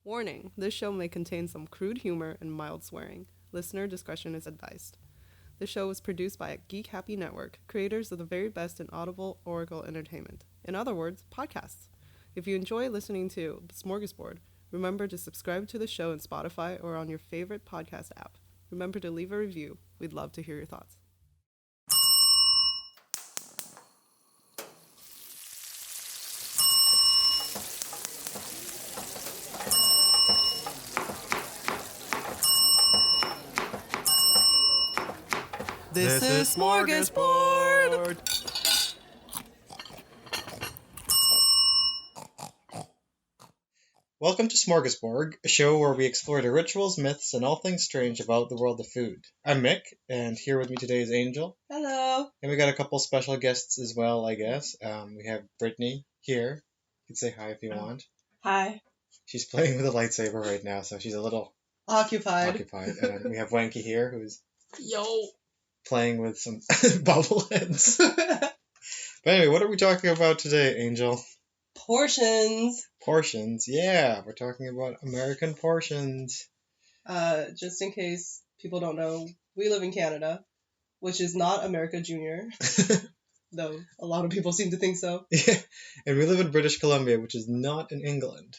Warning, this show may contain some crude humor and mild swearing. Listener discretion is advised. This show was produced by Geek Happy Network, creators of the very best in audible oracle entertainment. In other words, podcasts. If you enjoy listening to Smorgasbord, remember to subscribe to the show in Spotify or on your favorite podcast app. Remember to leave a review. We'd love to hear your thoughts. This is Smorgasbord! Welcome to Smorgasbord, a show where we explore the rituals, myths, and all things strange about the world of food. I'm Mick, and here with me today is Angel. Hello! And we got a couple special guests as well, I guess. We have Brittany here. You can say hi if you want. Hi. She's playing with a lightsaber right now, so she's a little Occupied. And we have Wanky here, who's Yo. playing with some bobbleheads. But anyway, what are we talking about today, Angel? Portions. Portions, yeah. We're talking about American portions. Just in case people don't know, we live in Canada, which is not America Junior, though a lot of people seem to think so. Yeah, and we live in British Columbia, which is not in England.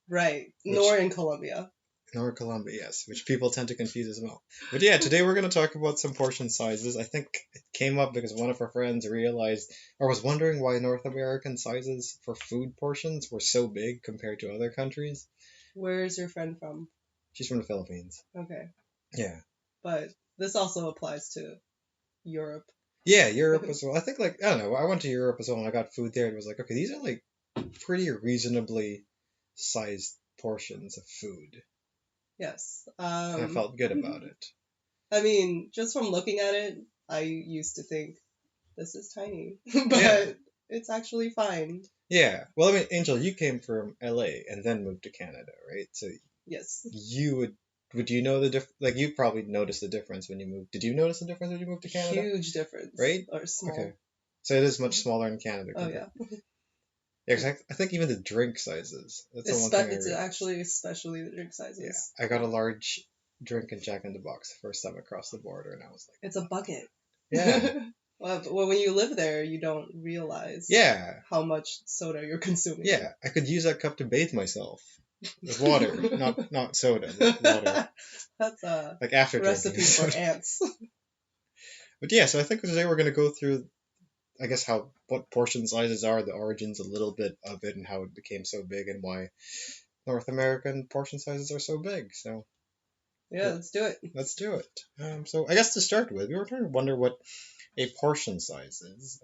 Right. Nor in Colombia. Nor Columbia, yes, which people tend to confuse as well. But yeah, today we're going to talk about some portion sizes. I think it came up because one of our friends realized, or was wondering why North American sizes for food portions were so big compared to other countries. Where's your friend from? She's from the Philippines. Okay. Yeah. But this also applies to Europe. Yeah, Europe as well. I think, I don't know, I went to Europe as well and I got food there and it was like, okay, these are pretty reasonably sized portions of food. Yes. And I felt good about it. I mean, just from looking at it, I used to think this is tiny, but Yeah. It's actually fine. Yeah. Well, I mean, Angel, you came from LA and then moved to Canada, right? So Yes. you would you know the you probably noticed the difference when you moved. Did you notice the difference when you moved to Canada? Huge difference. Right? Or small. Okay. So it is much smaller in Canada. Oh, yeah. Yeah, 'cause I think even the drink sizes. That's the one thing It's actually especially the drink sizes. Yeah. I got a large drink in Jack in the Box the first time I crossed the border, and I was like, It's a bucket. yeah. Well, when you live there, you don't realize how much soda you're consuming. Yeah, I could use that cup to bathe myself. With water, not soda, with water. That's a after recipe drinking. for ants. But yeah, so I think today we're going to go through, I guess, what portion sizes are, the origins a little bit of it, and how it became so big, and why North American portion sizes are so big. So yeah, let's do it. Let's do it. So I guess to start with, we were trying to wonder what a portion size is.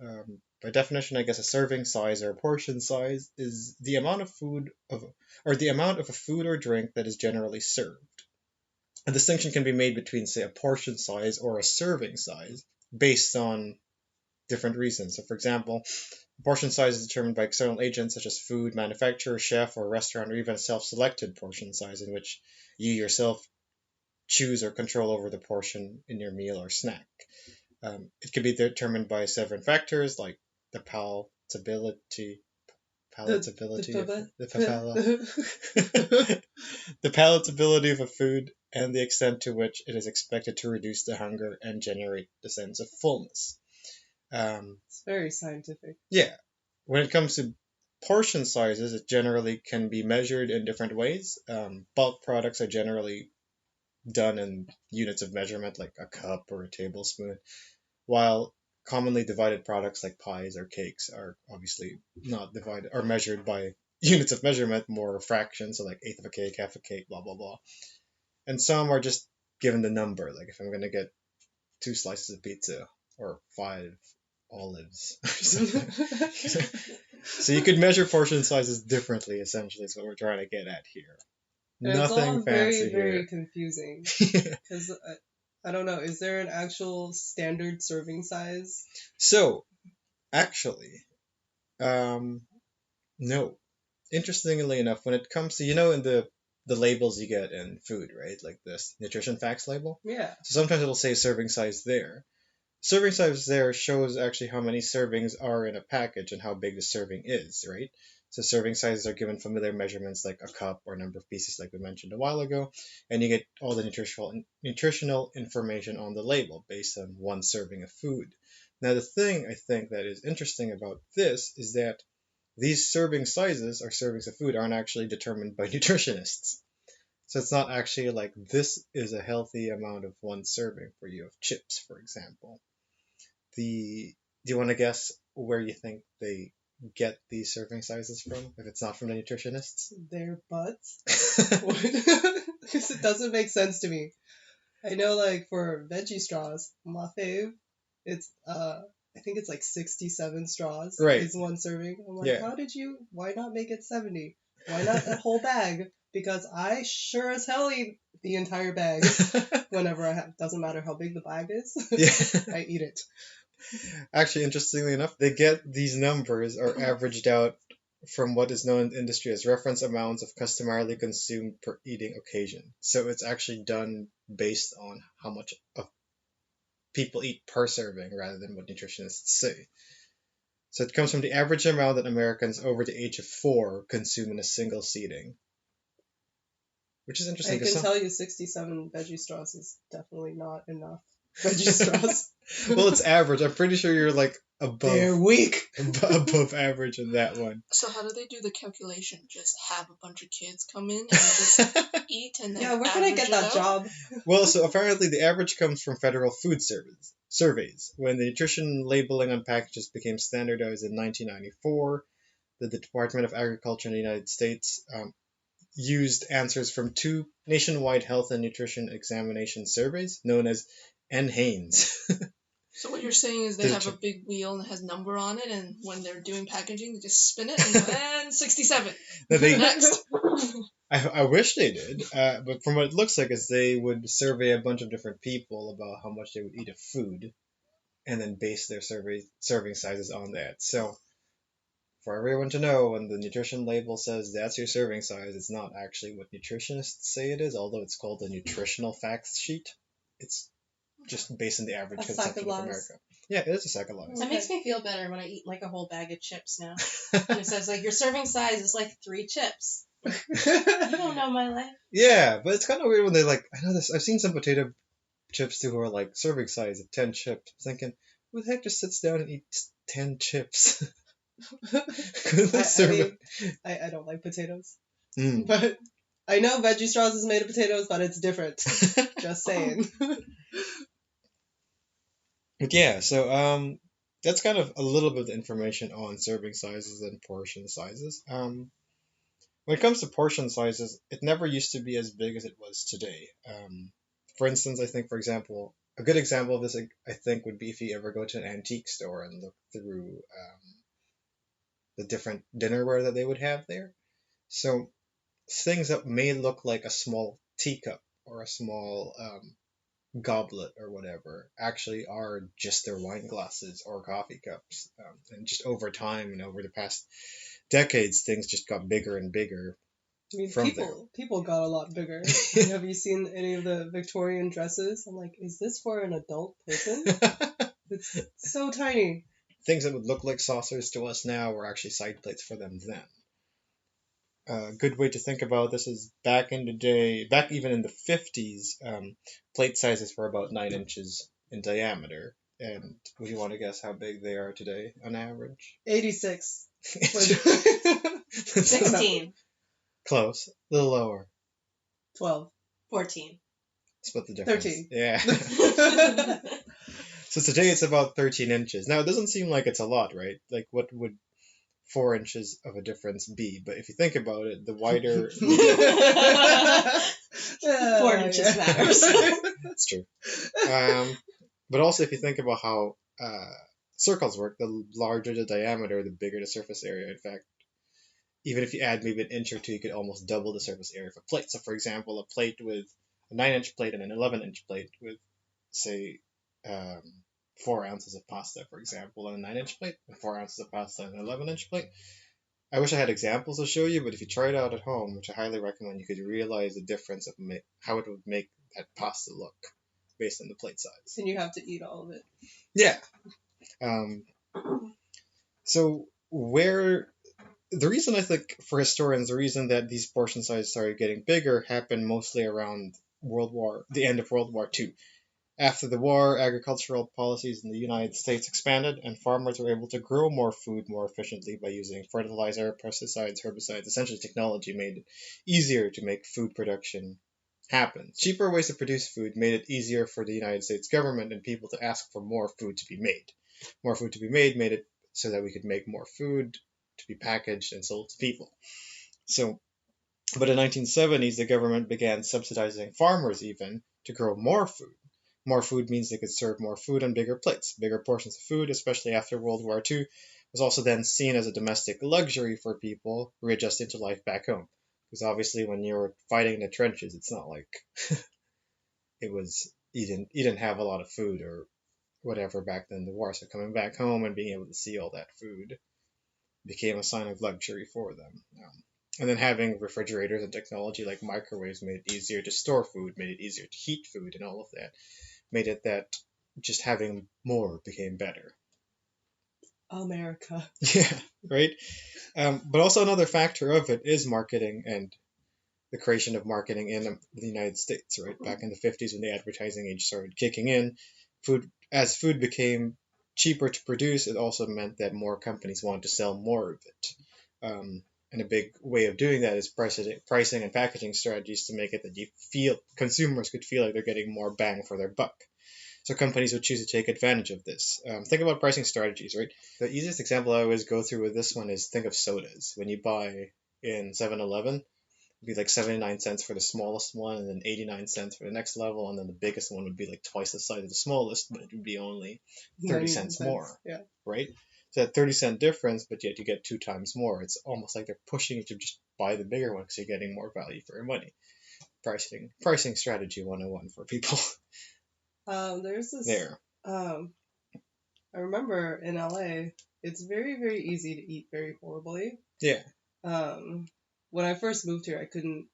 By definition, I guess a serving size or a portion size is the amount of the amount of a food or drink that is generally served. A distinction can be made between, say, a portion size or a serving size based on different reasons. So, for example, a portion size is determined by external agents such as food manufacturer, chef, or restaurant, or even a self-selected portion size in which you yourself choose or control over the portion in your meal or snack. It can be determined by several factors like the palatability of a food and the extent to which it is expected to reduce the hunger and generate the sense of fullness. It's very scientific. Yeah. When it comes to portion sizes, it generally can be measured in different ways. Bulk products are generally done in units of measurement like a cup or a tablespoon, while commonly divided products like pies or cakes are obviously not divided or measured by units of measurement, more fractions, so like eighth of a cake, half a cake, blah blah blah. And some are just given the number, like if I'm going to get 2 slices of pizza or 5 olives or something. So you could measure portion sizes differently, essentially, is what we're trying to get at here. Nothing fancy It's all very here. confusing. Because, I don't know, is there an actual standard serving size? So, actually, no. Interestingly enough, when it comes to, in the labels you get in food, right? Like this nutrition facts label. Yeah. So sometimes it'll say serving size there. Serving size there shows actually how many servings are in a package and how big the serving is, right? So serving sizes are given familiar measurements like a cup or number of pieces, like we mentioned a while ago, and you get all the nutritional information on the label based on one serving of food. Now, the thing I think that is interesting about this is that these serving sizes or servings of food aren't actually determined by nutritionists. So it's not actually like this is a healthy amount of one serving for you of chips, for example. Do you want to guess where you think they get these serving sizes from if it's not from the nutritionists? Their butts? Because it doesn't make sense to me. I know, like, for veggie straws, my fave, it's, I think it's like 67 straws Right. is one serving. I'm like, Yeah. why not make it 70? Why not a whole bag? Because I sure as hell eat the entire bag whenever I have. Doesn't matter how big the bag is. Yeah. I eat it. Actually, interestingly enough, they get these numbers are averaged out from what is known in the industry as reference amounts of customarily consumed per eating occasion. So it's actually done based on how much of people eat per serving rather than what nutritionists say. So it comes from the average amount that Americans over the age of 4 consume in a single seating. Which is interesting. I can tell you 67 veggie straws is definitely not enough veggie straws. Well, it's average. I'm pretty sure you're like They're above weak. above average in that one. So how do they do the calculation? Just have a bunch of kids come in and just eat and then Yeah, where can I get that job? Well, so apparently the average comes from federal food surveys. When the nutrition labeling on packages became standardized in 1994, the Department of Agriculture in the United States used answers from 2 nationwide health and nutrition examination surveys known as NHANES. So what you're saying is they have a big wheel and it has number on it, and when they're doing packaging, they just spin it and 67. Next. I wish they did, but from what it looks like is they would survey a bunch of different people about how much they would eat of food, and then base their serving sizes on that. So for everyone to know, when the nutrition label says that's your serving size, it's not actually what nutritionists say it is, although it's called a nutritional facts sheet. It's just based on the average consumption of America. Yeah, it is a sack of lies. That makes me feel better when I eat like a whole bag of chips now. And it says like your serving size is like 3 chips. You don't know my life. Yeah, but it's kind of weird when they like. I know this. I've seen some potato chips too who are like serving size of 10 chips. I'm thinking, who the heck just sits down and eats 10 chips? I don't like potatoes. But I know veggie straws is made of potatoes, but it's different. Just saying. But yeah, so that's kind of a little bit of information on serving sizes and portion sizes. When it comes to portion sizes, it never used to be as big as it was today. For instance, I think, for example, a good example of this, I think, would be if you ever go to an antique store and look through the different dinnerware that they would have there. So things that may look like a small teacup or a small goblet or whatever actually are just their wine glasses or coffee cups. And just over time and over the past decades, things just got bigger and bigger. I mean, people got a lot bigger. Have you seen any of the Victorian dresses? I'm like, is this for an adult person? It's so tiny. Things that would look like saucers to us now were actually side plates for them then. A good way to think about this is back in the day, back even in the 50s, plate sizes were about 9 inches in diameter. And would you want to guess how big they are today on average? 86. 16. Close. A little lower. 12. 14. Split the difference. 13. Yeah. So today it's about 13 inches. Now, it doesn't seem like it's a lot, right? Like, what would 4 inches of a difference be? But if you think about it, the wider... 4 inches matters. That's true. But also, if you think about how circles work, the larger the diameter, the bigger the surface area. In fact, even if you add maybe an inch or two, you could almost double the surface area of a plate. So, for example, a plate with a 9-inch plate and an 11-inch plate with, say, 4 ounces of pasta, for example, and a 9-inch plate, and 4 ounces of pasta and an 11-inch plate. I wish I had examples to show you, but if you try it out at home, which I highly recommend, you could realize the difference of how it would make that pasta look based on the plate size. And you have to eat all of it. Yeah. So where the reason I think, for historians, the reason that these portion sizes started getting bigger happened mostly around the end of World War II. After the war, agricultural policies in the United States expanded, and farmers were able to grow more food more efficiently by using fertilizer, pesticides, herbicides. Essentially, technology made it easier to make food production happen. Cheaper ways to produce food made it easier for the United States government and people to ask for more food to be made. More food to be made it so that we could make more food to be packaged and sold to people. So, but in the 1970s, the government began subsidizing farmers even to grow more food. More food means they could serve more food on bigger plates. Bigger portions of food, especially after World War II, was also then seen as a domestic luxury for people readjusting to life back home. Because obviously when you're fighting in the trenches, it's not like it was, you didn't have a lot of food or whatever back then in the war. So coming back home and being able to see all that food became a sign of luxury for them. And then having refrigerators and technology like microwaves made it easier to store food, made it easier to heat food, and all of that made it that just having more became better. America. Yeah, right? But also another factor of it is marketing and the creation of marketing in the United States, right? Back in the 50s when the advertising age started kicking in, as food became cheaper to produce, it also meant that more companies wanted to sell more of it. And a big way of doing that is pricing and packaging strategies to make it that consumers could feel like they're getting more bang for their buck. So companies would choose to take advantage of this. Think about pricing strategies, right? The easiest example I always go through with this one is think of sodas. When you buy in 7-Eleven, it'd be like 79 cents for the smallest one, and then 89 cents for the next level, and then the biggest one would be like twice the size of the smallest, but it would be only 30 cents more, yeah. Right? So that 30-cent difference, but yet you get 2 times more. It's almost like they're pushing you to just buy the bigger one because you're getting more value for your money. Pricing strategy 101 for people. There's this. There. I remember in LA, it's very, very easy to eat very horribly. Yeah. When I first moved here, I couldn't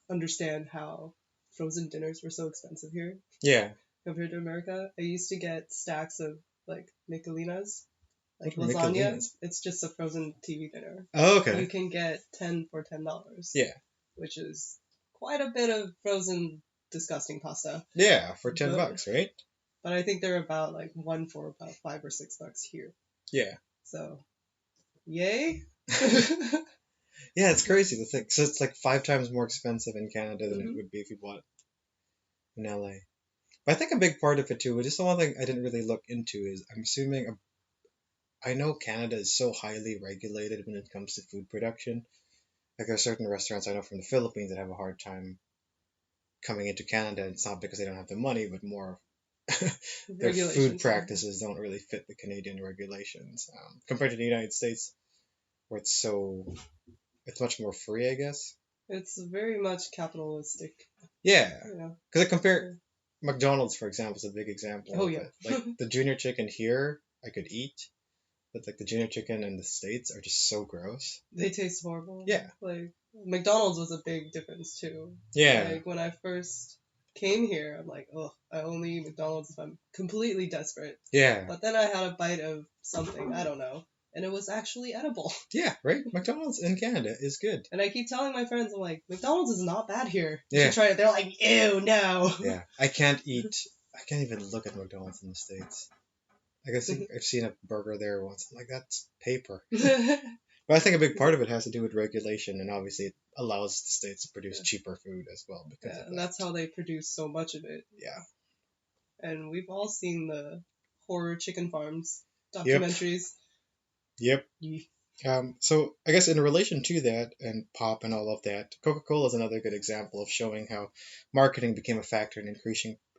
understand how frozen dinners were so expensive here. Yeah. Compared to America. I used to get stacks of like Michelinas, like What are lasagna. Michelinas? It's just a frozen TV dinner. Oh, okay. You can get 10 for $10. Yeah. Which is quite a bit of frozen disgusting pasta. Yeah, for $10, right? But I think they're about like one for about $5 or $6 here. Yeah. So, yay. Yeah, it's crazy to think. So it's like 5 times more expensive in Canada than it would be if you bought it in LA. But I think a big part of it too, which is the one thing I didn't really look into, is I'm assuming I know Canada is so highly regulated when it comes to food production. Like there are certain restaurants I know from the Philippines that have a hard time coming into Canada. It's not because they don't have the money, but more their food practices don't really fit the Canadian regulations compared to the United States, where it's much more free, I guess. It's very much capitalistic. Yeah, because I compare McDonald's, for example, is a big example. Oh yeah, like the junior chicken here I could eat, but like the junior chicken in the States are just so gross. They taste horrible. Yeah, like McDonald's was a big difference too. Yeah, like when I first came here, I'm like, oh, I only eat McDonald's if I'm completely desperate. Yeah. But then I had a bite of something, I don't know, and it was actually edible. Yeah, right? McDonald's in Canada is good. And I keep telling my friends, I'm like, McDonald's is not bad here. You Yeah. should try it. They're like, ew, no. Yeah, I can't even look at McDonald's in the States. I guess I've seen a burger there once. I'm like, that's paper. But I think a big part of it has to do with regulation, and obviously it allows the States to produce cheaper food as well. Because of that. And that's how they produce so much of it. Yeah. And we've all seen the horror chicken farms documentaries. Yep. So I guess in relation to that and pop and all of that, Coca-Cola is another good example of showing how marketing became a factor in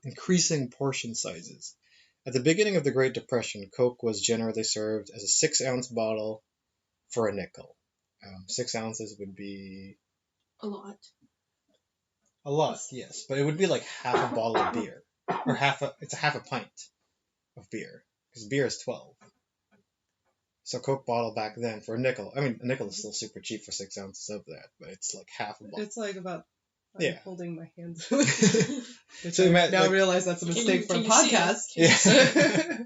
increasing portion sizes. At the beginning of the Great Depression, Coke was generally served as a 6-ounce bottle for a nickel. 6 ounces would be a lot. A lot, yes, but it would be like half a bottle of beer, or it's a half a pint of beer, because beer is 12. So Coke bottle back then for a nickel. I mean, a nickel is still super cheap for 6 ounces of that, but it's like half a bottle. It's like about. I'm holding my hands. So now realize that's a mistake for a podcast. Yeah.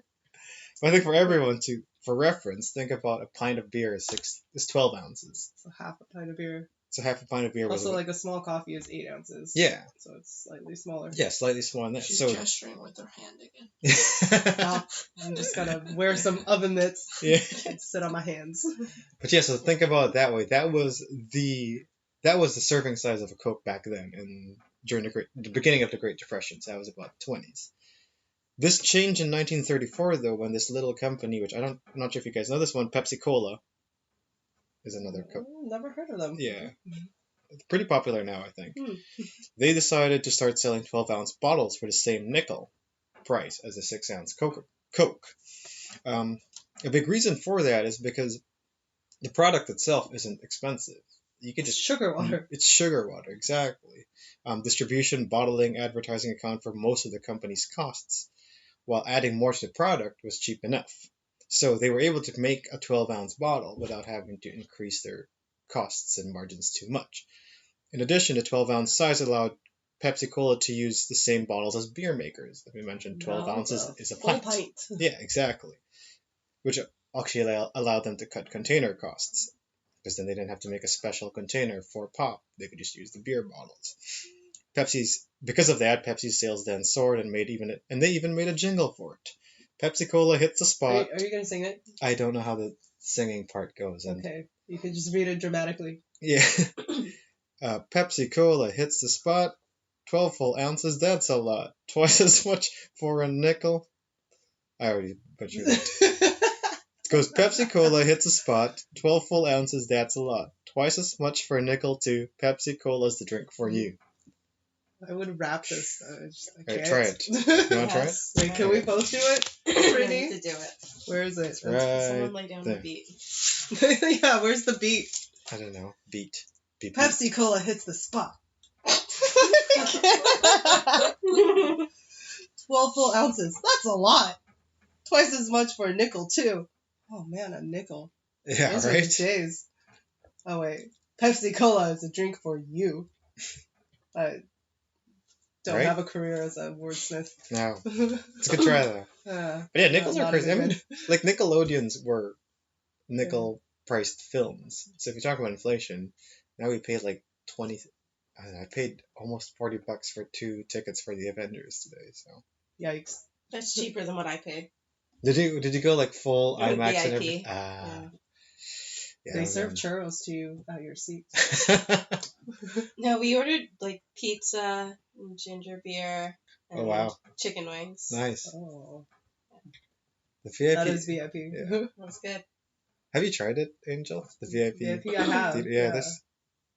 But I think for everyone for reference, think about a pint of beer is 12 ounces. So half a pint of beer. So half a pint of beer was Also, like a small coffee is 8 ounces. Yeah. So it's slightly smaller. Yeah, slightly smaller than that. She's So gesturing with her hand again. Oh, I'm just gonna wear some oven mitts yeah. and sit on my hands. But yeah, so think about it that way. That was the serving size of a Coke back then, and during the beginning of the Great Depression. So that was about 20s. This changed in 1934, though, when this little company, which I'm not sure if you guys know this one, Pepsi Cola, is another Coke. Never heard of them. Yeah. It's pretty popular now, I think. Hmm. They decided to start selling 12-ounce bottles for the same nickel price as a 6-ounce Coke. A big reason for that is because the product itself isn't expensive. You can just Sugar water. It's sugar water, exactly. Distribution, bottling, advertising account for most of the company's costs, while adding more to the product was cheap enough. So they were able to make a 12-ounce bottle without having to increase their costs and margins too much. In addition, the 12-ounce size allowed Pepsi Cola to use the same bottles as beer makers. Like we mentioned, 12 ounces is a pint. Yeah, exactly. Which actually allowed them to cut container costs, because then they didn't have to make a special container for pop. They could just use the beer bottles. Because of that, Pepsi's sales then soared and they even made a jingle for it. Pepsi Cola hits the spot. Are you gonna sing it? I don't know how the singing part goes. Okay, you can just read it dramatically. Yeah. Pepsi Cola hits the spot. 12 full ounces, that's a lot. Twice as much for a nickel. I already butchered it. It goes, Pepsi Cola hits the spot. 12 full ounces, that's a lot. Twice as much for a nickel too. Pepsi Cola's the drink for you. I would rap this. I can't. Right, try it. You want to try it? Wait, can we both do it? I need to do it. Where is it? Someone lay down there. the beat. Yeah, where's the beat? I don't know. Beat. Pepsi Cola hits the spot. 12 full ounces. That's a lot. Twice as much for a nickel, too. Oh, man, a nickel. Yeah, Those right? are the days. Oh, wait. Pepsi Cola is a drink for you. I don't have a career as a wordsmith. No. It's a good try, though. But yeah, nickels are crazy. I mean, like, Nickelodeons were nickel-priced films. So if you talk about inflation, now we paid like 20... I paid almost $40 for 2 tickets for the Avengers today, so... Yikes. That's cheaper than what I paid. Did you go like full Yeah, IMAX VIP. and everything? Yeah. They serve churros to you at your seat. No, we ordered like pizza, and ginger beer, and chicken wings. Nice. Oh. The VIP. That is VIP. Yeah. That's good. Have you tried it, Angel? The VIP? VIP I have. Yeah.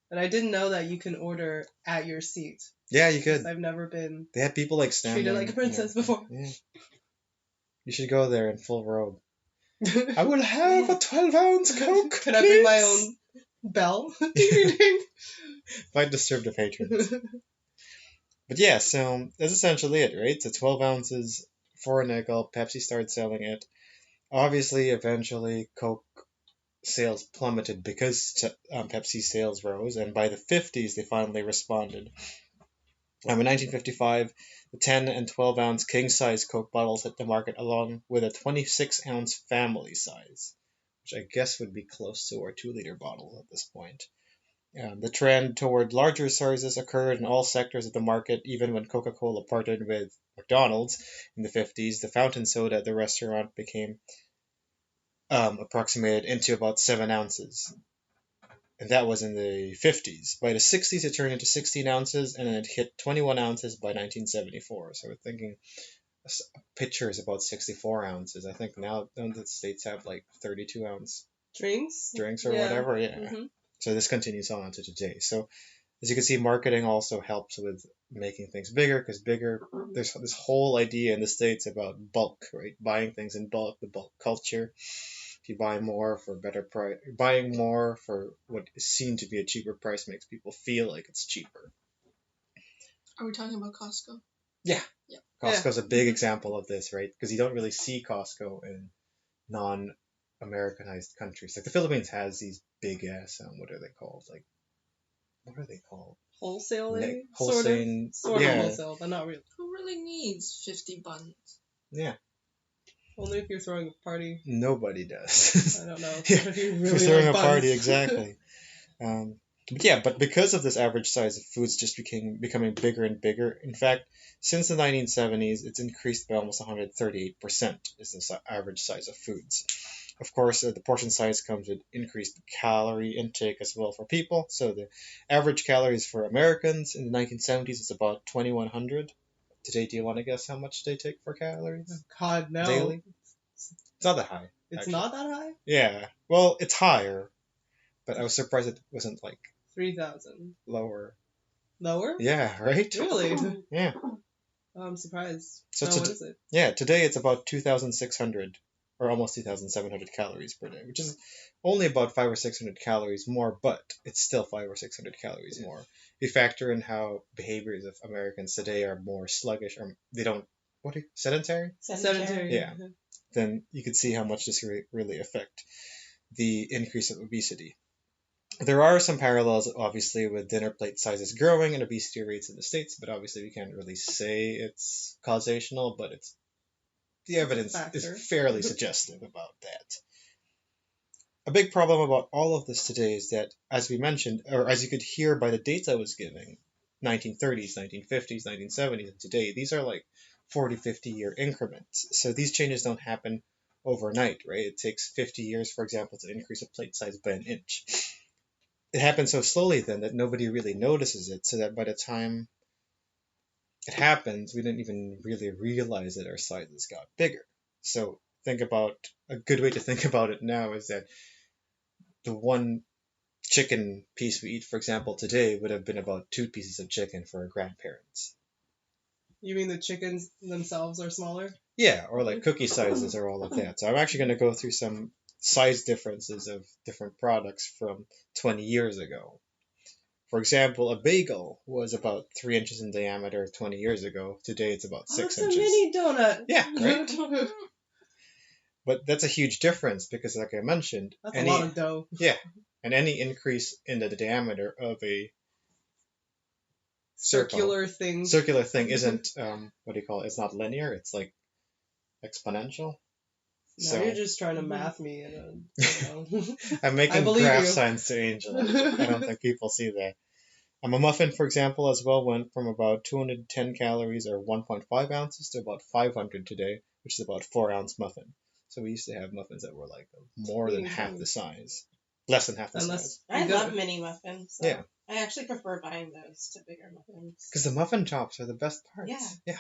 And I didn't know that you can order at your seat. Yeah, you could. I've never been They had people like standing. treated like a princess before. Yeah. You should go there in full robe. I will have a 12-ounce Coke. Can I bring my own bell? Might disturb the patrons. But yeah, so that's essentially it, right? So 12 ounces for a nickel. Pepsi started selling it. Obviously, eventually, Coke sales plummeted because Pepsi sales rose, and by the 50s, they finally responded. In 1955, the 10 and 12 ounce king-size Coke bottles hit the market along with a 26-ounce family size, which I guess would be close to our 2-liter bottle at this point. The trend toward larger sizes occurred in all sectors of the market, even when Coca-Cola partnered with McDonald's in the 50s. The fountain soda at the restaurant became approximated into about 7 ounces. And that was in the 50s. By the 60s, it turned into 16 ounces, and then it hit 21 ounces by 1974. So we're thinking a pitcher is about 64 ounces. I think now the States have like 32-ounce drinks or whatever. Yeah. Mm-hmm. So this continues on to today. So as you can see, marketing also helps with making things bigger, because there's this whole idea in the States about bulk, right? Buying things in bulk, the bulk culture. If you buy more for a better price, buying more for what is seen to be a cheaper price makes people feel like it's cheaper. Are we talking about Costco? Yeah. Costco's a big example of this, right? Because you don't really see Costco in non-Americanized countries. Like the Philippines has these big ass, what are they called? Wholesale, wholesale, sort of wholesale, but not really. Who really needs 50 buns? Yeah. Only if you're throwing a party. Nobody does. I don't know. Yeah, If you for really throwing like a party, buns. exactly. But yeah, but because of this average size of foods just becoming bigger and bigger. In fact, since the 1970s, it's increased by almost 138% is the average size of foods. Of course, the portion size comes with increased calorie intake as well for people. So the average calories for Americans in the 1970s is about 2,100. Today, do you want to guess how much they take for calories God, no. daily? It's not that high. It's actually. not that high? Yeah. Well, it's higher, but I was surprised it wasn't like 3,000. lower. Lower? Yeah, right? Really? Yeah. Oh, I'm surprised. So So what is it? Yeah, today it's about 2,600 or almost 2,700 calories per day, which is only about 500 or 600 calories more, but it's still 500 or 600 calories more. If you factor in how behaviors of Americans today are more sluggish, or they don't, sedentary? Sedentary. Yeah. Then you could see how much this really affect the increase of obesity. There are some parallels, obviously, with dinner plate sizes growing and obesity rates in the States, but obviously we can't really say it's causational, but the evidence is fairly suggestive about that. A big problem about all of this today is that, as we mentioned, or as you could hear by the dates I was giving, 1930s, 1950s, 1970s, and today, these are like 40, 50-year increments. So these changes don't happen overnight, right? It takes 50 years, for example, to increase a plate size by an inch. It happens so slowly then that nobody really notices it, so that by the time it happens, we didn't even really realize that our sizes got bigger. So a good way to think about it now is that the one chicken piece we eat, for example, today would have been about 2 pieces of chicken for our grandparents. You mean the chickens themselves are smaller? Yeah, or like cookie sizes or all of that. So I'm actually going to go through some size differences of different products from 20 years ago. For example, a bagel was about 3 inches in diameter 20 years ago. Today it's about 6 inches. inches. It's a mini donut. Yeah, right? But that's a huge difference because, like I mentioned, that's a lot of dough. Yeah, and any increase in the diameter of a circular thing isn't it's not linear. It's like exponential. No, you're just trying to math me. I'm making graph signs to Angel. I don't think people see that. A muffin, for example, as well went from about 210 calories or 1.5 ounces to about 500 today, which is about 4-ounce muffin. So we used to have muffins that were like more than half the size. Less than half the size. I love mini muffins. So yeah. I actually prefer buying those to bigger muffins. Because the muffin tops are the best parts. Yeah.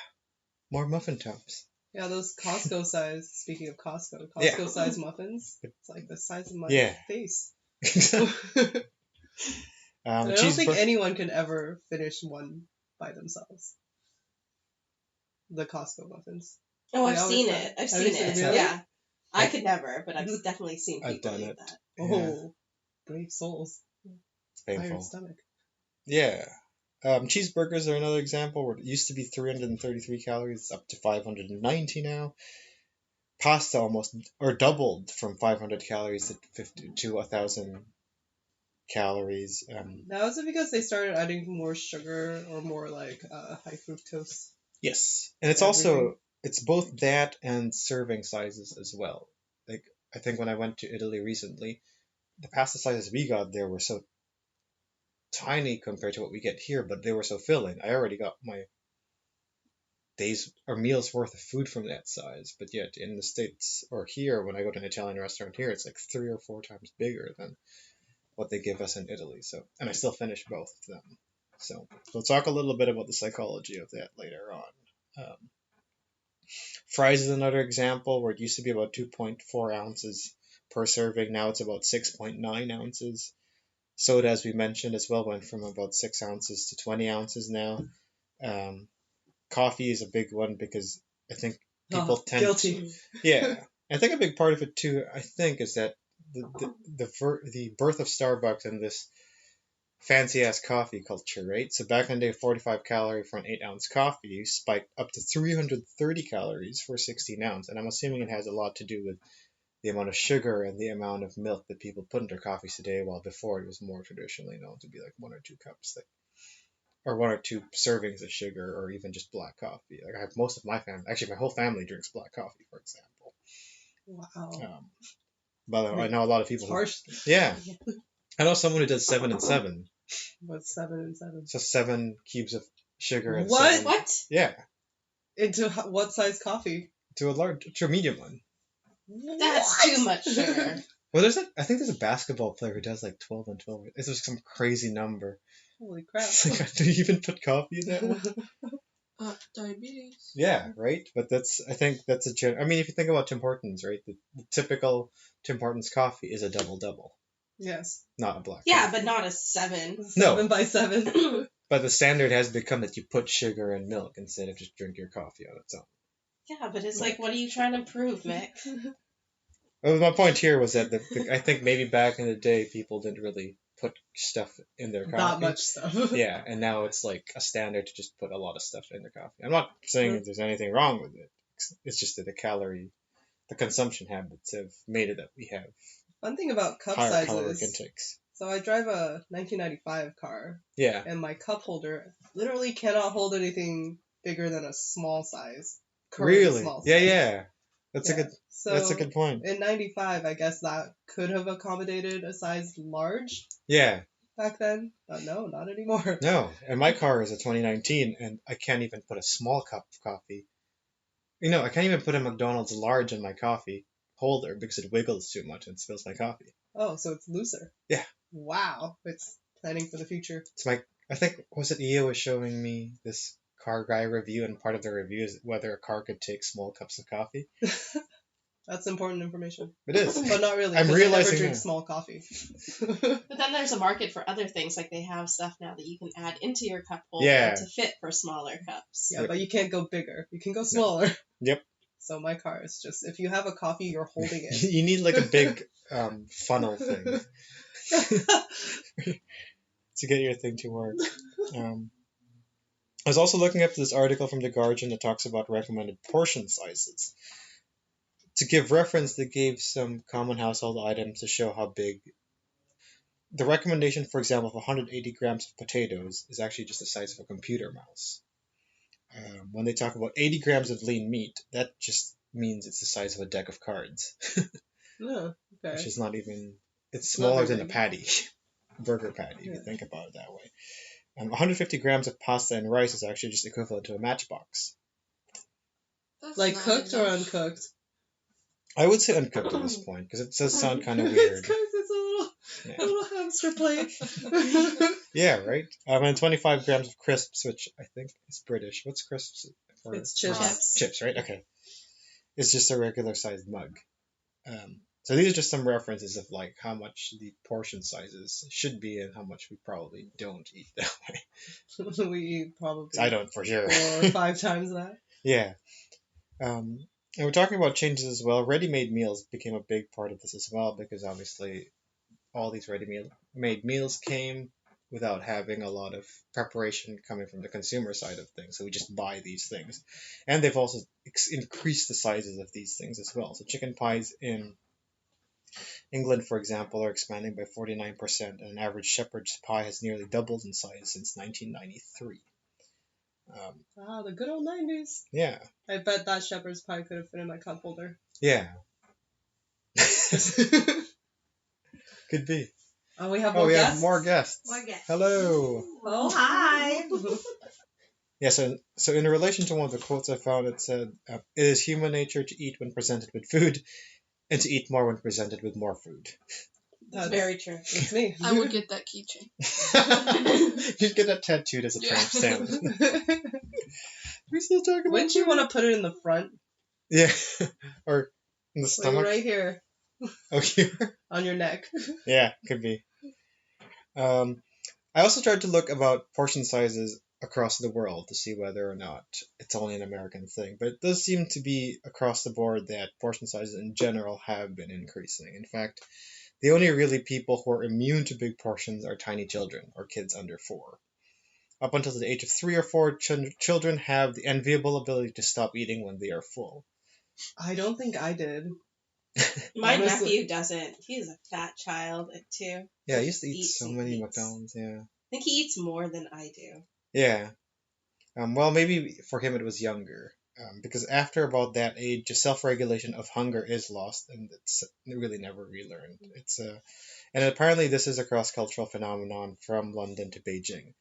More muffin tops. Yeah, those Costco size, speaking of Costco size muffins, it's like the size of my face. I don't think anyone can ever finish one by themselves. The Costco muffins. Oh, I've seen it. I've seen it. Really? Yeah. I could never, but I've definitely seen people done eat it. that. Oh, brave souls. It's painful. Iron stomach. Yeah. Cheeseburgers are another example where it used to be 333 calories, it's up to 590 now. Pasta almost doubled from 500 calories to 1,000 calories. Now, is it because they started adding more sugar or more like high fructose? Yes, and it's also it's both that and serving sizes as well. Like I think when I went to Italy recently, the pasta sizes we got there were so tiny compared to what we get here, but they were so filling. I already got my days or meals worth of food from that size, but yet in the States or here, when I go to an Italian restaurant here, it's like 3 or 4 times bigger than what they give us in Italy. So, and I still finish both of them. So we'll talk a little bit about the psychology of that later on. Fries is another example where it used to be about 2.4 ounces per serving. Now it's about 6.9 ounces. Soda, as we mentioned, as well went from about 6 ounces to 20 ounces now. Coffee is a big one because I think people tend to... Yeah. I think a big part of it too, I think, is that the birth of Starbucks and this fancy-ass coffee culture, right? So back in the day, 45 calorie for an 8-ounce coffee spiked up to 330 calories for a 16-ounce. And I'm assuming it has a lot to do with the amount of sugar and the amount of milk that people put in their coffees today, while before it was more traditionally known to be like 1 or 2 cups, or 1 or 2 servings of sugar, or even just black coffee. Like I have most of my family, actually my whole family drinks black coffee, for example. Wow. But I know a lot of people. Harsh. Yeah. I know someone who does 7 and 7. What's 7 and 7? So 7 cubes of sugar and What? 7. What? Yeah. Into what size coffee? To a medium one. That's too much sugar. Well, I think there's a basketball player who does like 12 and 12. It's just some crazy number. Holy crap. It's like, do you even put coffee in that one? Diabetes. Yeah, right. But I think that's I mean, if you think about Tim Hortons, right? The typical Tim Hortons coffee is a double, Yes. not a black. Yeah, coffee. but not a 7. No. 7 by 7. But the standard has become that you put sugar and milk instead of just drink your coffee on its own. Yeah, but it's like, what are you trying to prove, Mick? Well, my point here was that I think maybe back in the day people didn't really put stuff in their coffee. Not much stuff. Yeah, and now it's like a standard to just put a lot of stuff in their coffee. I'm not saying that there's anything wrong with it. It's just that the consumption habits have made it that we have Fun thing about cup higher sizes. caloric intakes. So I drive a 1995 car, Yeah. and my cup holder literally cannot hold anything bigger than a small size. Current Really? Small Yeah, size. yeah. That's So a good point. in 95, I guess that could have accommodated a size large Yeah. back then. But no, not anymore. No, and my car is a 2019, and I can't even put a small cup of coffee. I can't even put a McDonald's large in my coffee holder because it wiggles too much and spills my coffee. Oh, so it's looser. Yeah. Wow. It's planning for the future. I think, was it EO was showing me this car guy review, and part of the review is whether a car could take small cups of coffee. That's important information. It is. But not really. I'm 'cause realizing I never drink that. small coffee. But then there's a market for other things, like they have stuff now that you can add into your cup holder Yeah. to fit for smaller cups. Yeah, but you can't go bigger. You can go smaller. Yep. So my car is just, if you have a coffee, you're holding it. You need like a big funnel thing to get your thing to work. I was also looking up this article from The Guardian that talks about recommended portion sizes. To give reference, they gave some common household items to show how big. The recommendation, for example, of 180 grams of potatoes is actually just the size of a computer mouse. When they talk about 80 grams of lean meat, that just means it's the size of a deck of cards. Oh, okay. Which is not even. It's Not smaller very than a big. patty, burger patty, if you Yeah. think about it that way. 150 grams of pasta and rice is actually just equivalent to a matchbox. That's Like not cooked or enough. uncooked? I would say uncooked at this point because it does sound kind of It's weird. because it's a Yeah. little hamster plate. Yeah, right. And 25 grams of crisps, which I think is British. What's crisps? It's chips. Chips, right? Okay. It's just a regular sized mug. So these are just some references of like how much the portion sizes should be and how much we probably don't eat that way. We eat probably I don't for sure. 4 or 5 times that. Yeah. And we're talking about changes as well. Ready-made meals became a big part of this as well because obviously all these ready-made meals came without having a lot of preparation coming from the consumer side of things. So we just buy these things. And they've also increased the sizes of these things as well. So chicken pies in England, for example, are expanding by 49%, and an average shepherd's pie has nearly doubled in size since 1993. Ah, the good old 90s. Yeah. I bet that shepherd's pie could have fit in my cup holder. Yeah. Could be. Oh, we have Oh, more we guests? have more guests. More guests. Hello. Oh, hi. Yeah, so in relation to one of the quotes I found, it said, it is human nature to eat when presented with food, and to eat more when presented with more food. That's very true. It's me. I would get that keychain. You'd get that tattooed as a Yeah. tramp stamp. We still talking about Wouldn't you food? want to put it in the front? Yeah, or in the Like stomach. right here Oh, here. on your neck. Yeah, could be. I also tried to look about portion sizes across the world to see whether or not it's only an American thing, but it does seem to be across the board that portion sizes in general have been increasing. In fact, the only really people who are immune to big portions are tiny children or kids under 4. Up until the age of 3 or 4, children have the enviable ability to stop eating when they are full. I don't think I did. My Honestly. nephew doesn't. He's a fat child too. Yeah, I used to eat Eats so and many eats. McDonald's, yeah. I think he eats more than I do. Yeah. Well, maybe for him it was younger. because after about that age, the self-regulation of hunger is lost, and it's really never relearned. And apparently this is a cross-cultural phenomenon from London to Beijing.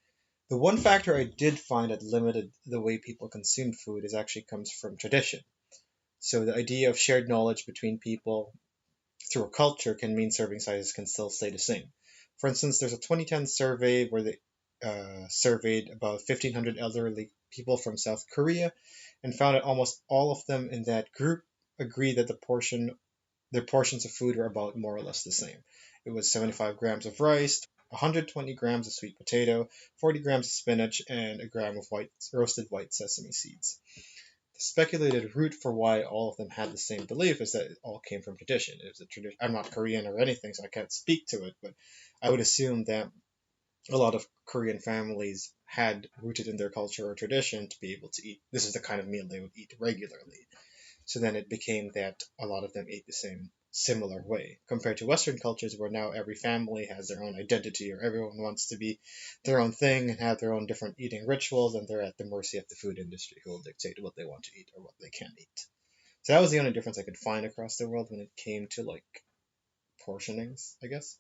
The one factor I did find that limited the way people consumed food is actually comes from tradition. So the idea of shared knowledge between people through a culture can mean serving sizes can still stay the same. For instance, there's a 2010 survey where they surveyed about 1,500 elderly people from South Korea and found that almost all of them in that group agreed that their portions of food were about more or less the same. It was 75 grams of rice, 120 grams of sweet potato, 40 grams of spinach, and a gram of roasted white sesame seeds. The speculated root for why all of them had the same belief is that it all came from tradition. It was a tradition. I'm not Korean or anything, so I can't speak to it, but I would assume that a lot of Korean families had rooted in their culture or tradition to be able to eat. This is the kind of meal they would eat regularly. So then it became that a lot of them ate the same similar way compared to Western cultures where now every family has their own identity or everyone wants to be their own thing and have their own different eating rituals and they're at the mercy of the food industry who will dictate what they want to eat or what they can eat. So that was the only difference I could find across the world when it came to like portionings, I guess.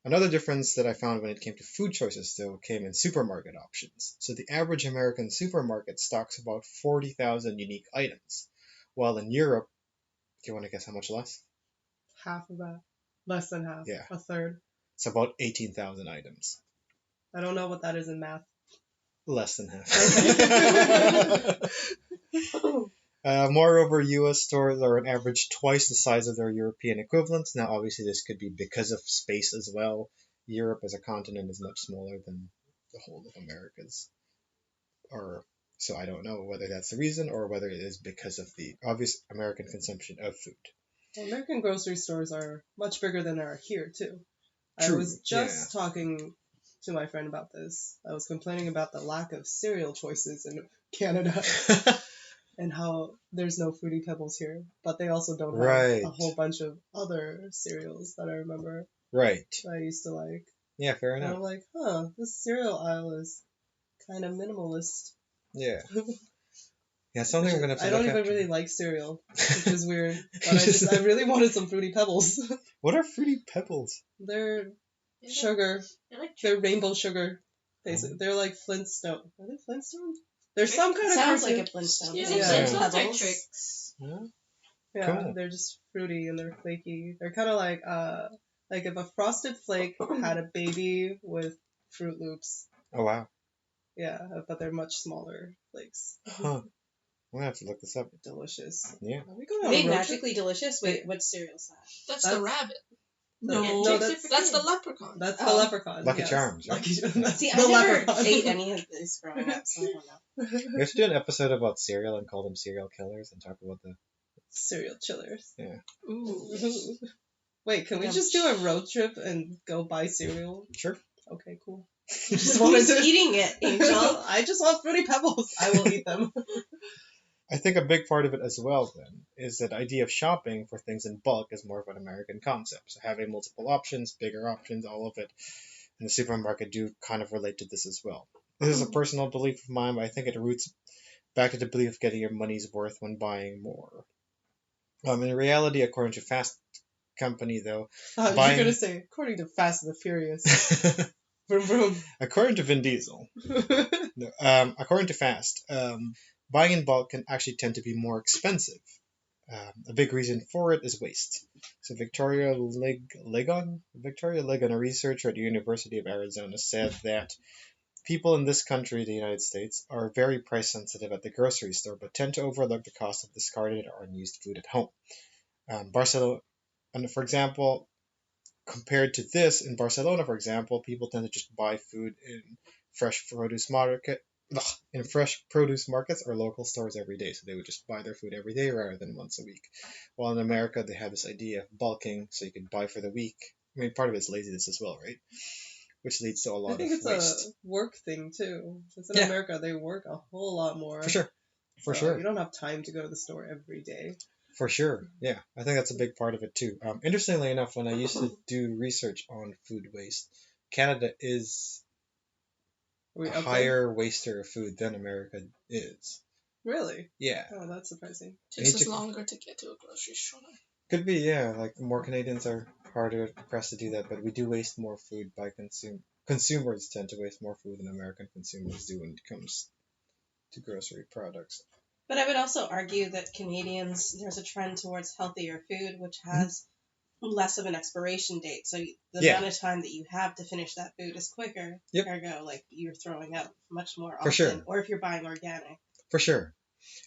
Another difference that I found when it came to food choices, though, came in supermarket options. So the average American supermarket stocks about 40,000 unique items, while in Europe, do you want to guess how much less? Half of that. Less than half. Yeah. A third. It's about 18,000 items. I don't know what that is in math. Less than half. Okay. Moreover, U.S. stores are on average twice the size of their European equivalents. Now, obviously, this could be because of space as well. Europe as a continent is much smaller than the whole of America's. So I don't know whether that's the reason or whether it is because of the obvious American consumption of food. Well, American grocery stores are much bigger than there are here, too. True, I was just talking to my friend about this. I was complaining about the lack of cereal choices in Canada. And how there's no Fruity Pebbles here, but they also don't have a whole bunch of other cereals that I remember. Right. That I used to like. Yeah, fair enough. And I'm like, this cereal aisle is kind of minimalist. Yeah. Yeah, something I'm gonna have to I look don't even after. really like cereal, which is weird. But I really wanted some Fruity Pebbles. What are Fruity Pebbles? They're sugar. They're rainbow sugar. Basically, they're like Flintstone. Are they Flintstones? There's some kind of sounds cartoon. like a Flintstone. Yeah, Yeah. like tricks. Yeah, Cool. they're just fruity and they're flaky. They're kind of like if a Frosted Flake had a baby with Fruit Loops. Oh, wow. Yeah, but they're much smaller flakes. Huh. I'm gonna have to look this up. Delicious. Yeah. Are we going Are on they a road magically delicious? Wait, what cereal's that? That's the rabbit. No, That's the leprechaun. That's the leprechaun. Lucky yes. Charms, right? Lucky Charms. See, I The never leprechaun. ate any of these growing up, so I don't know. We have to do an episode about cereal and call them serial killers and talk about the... Cereal chillers. Yeah. Ooh. Wait, can we just do a road trip and go buy cereal? Sure. Okay, cool. Who's eating it, Angel? I just want Fruity Pebbles. I will eat them. I think a big part of it as well, then, is that idea of shopping for things in bulk is more of an American concept. So having multiple options, bigger options, all of it in the supermarket do kind of relate to this as well. This is a personal belief of mine, but I think it roots back to the belief of getting your money's worth when buying more. In reality, according to Fast Company, though... You're going to say, according to Fast and the Furious. Vroom, vroom. According to Vin Diesel. No, according to Fast, buying in bulk can actually tend to be more expensive. A big reason for it is waste. So Victoria Ligon, a researcher at the University of Arizona, said that people in this country, the United States, are very price sensitive at the grocery store, but tend to overlook the cost of discarded or unused food at home. Barcelona, for example, compared to this, in Barcelona, for example, people tend to just buy food in fresh produce markets or local stores every day. So they would just buy their food every day rather than once a week. While in America, they have this idea of bulking, so you can buy for the week. I mean, part of it's laziness as well, right? Which leads to a lot of waste. I think it's a work thing, too. Because in America, they work a whole lot more. For sure. For sure. You don't have time to go to the store every day. For sure, yeah. I think that's a big part of it, too. Interestingly enough, when I used to do research on food waste, Canada is a higher waster of food than America is. Really? Yeah. Oh, that's surprising. Takes us longer to get to a grocery store. Could be, yeah. Like more Canadians are harder pressed to do that, but we do waste more food by consumers tend to waste more food than American consumers do when it comes to grocery products. But I would also argue that Canadians, there's a trend towards healthier food, which has less of an expiration date. So the amount of time that you have to finish that food is quicker. Yep. Ergo, like, you're throwing up much more often. For sure. Or if you're buying organic. For sure.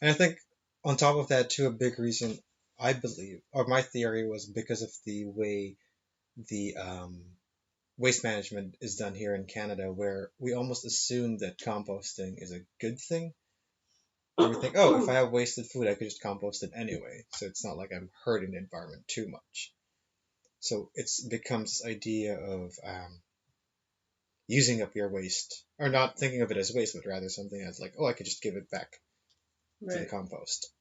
And I think on top of that, too, a big reason I believe, or my theory was because of the way the waste management is done here in Canada, where we almost assume that composting is a good thing. And we think, oh, if I have wasted food, I could just compost it anyway. So it's not like I'm hurting the environment too much. So it becomes this idea of using up your waste, or not thinking of it as waste, but rather something as like, oh, I could just give it back to the compost.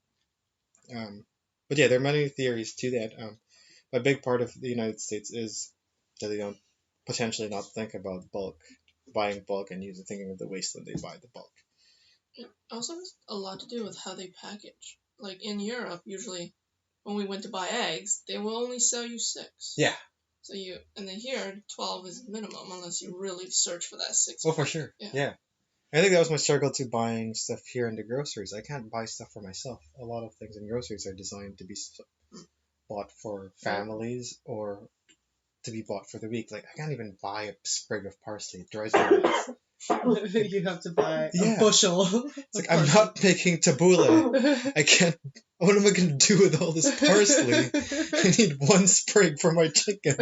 But yeah, there are many theories to that. A big part of the United States is that they don't potentially not think about buying bulk and thinking of the waste when they buy the bulk. It also has a lot to do with how they package. Like in Europe, usually when we went to buy eggs, they will only sell you 6. Yeah. So and then here 12 is minimum unless you really search for that 6. Oh, for sure. Yeah. I think that was my struggle to buying stuff here in the groceries. I can't buy stuff for myself. A lot of things in groceries are designed to be bought for families or to be bought for the week. Like, I can't even buy a sprig of parsley. It drives me nuts. You have to buy a bushel. It's like, I'm not making tabbouleh. I can't. What am I going to do with all this parsley? I need one sprig for my chicken.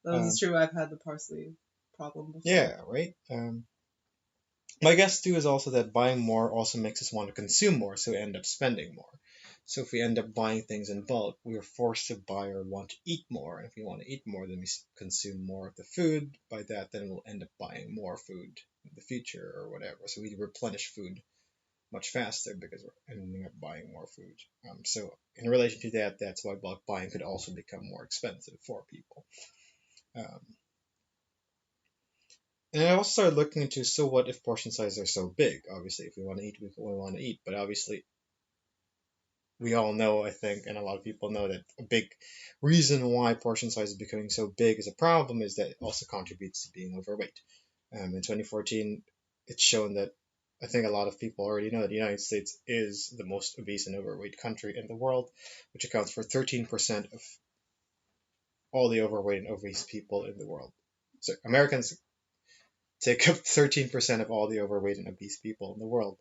That is true. I've had the parsley problem before. Yeah, right? My guess, too, is also that buying more also makes us want to consume more, so we end up spending more. So if we end up buying things in bulk, we are forced to buy or want to eat more. And if we want to eat more, then we consume more of the food. By that, then we'll end up buying more food in the future or whatever. So we replenish food much faster because we're ending up buying more food. So in relation to that, that's why bulk buying could also become more expensive for people. And I also started looking into, so what if portion sizes are so big? Obviously, if we want to eat, we want to eat. But obviously, we all know, I think, and a lot of people know that a big reason why portion size is becoming so big as a problem is that it also contributes to being overweight. In 2014, it's shown that I think a lot of people already know that the United States is the most obese and overweight country in the world, which accounts for 13% of all the overweight and obese people in the world. So Americans take up 13% of all the overweight and obese people in the world.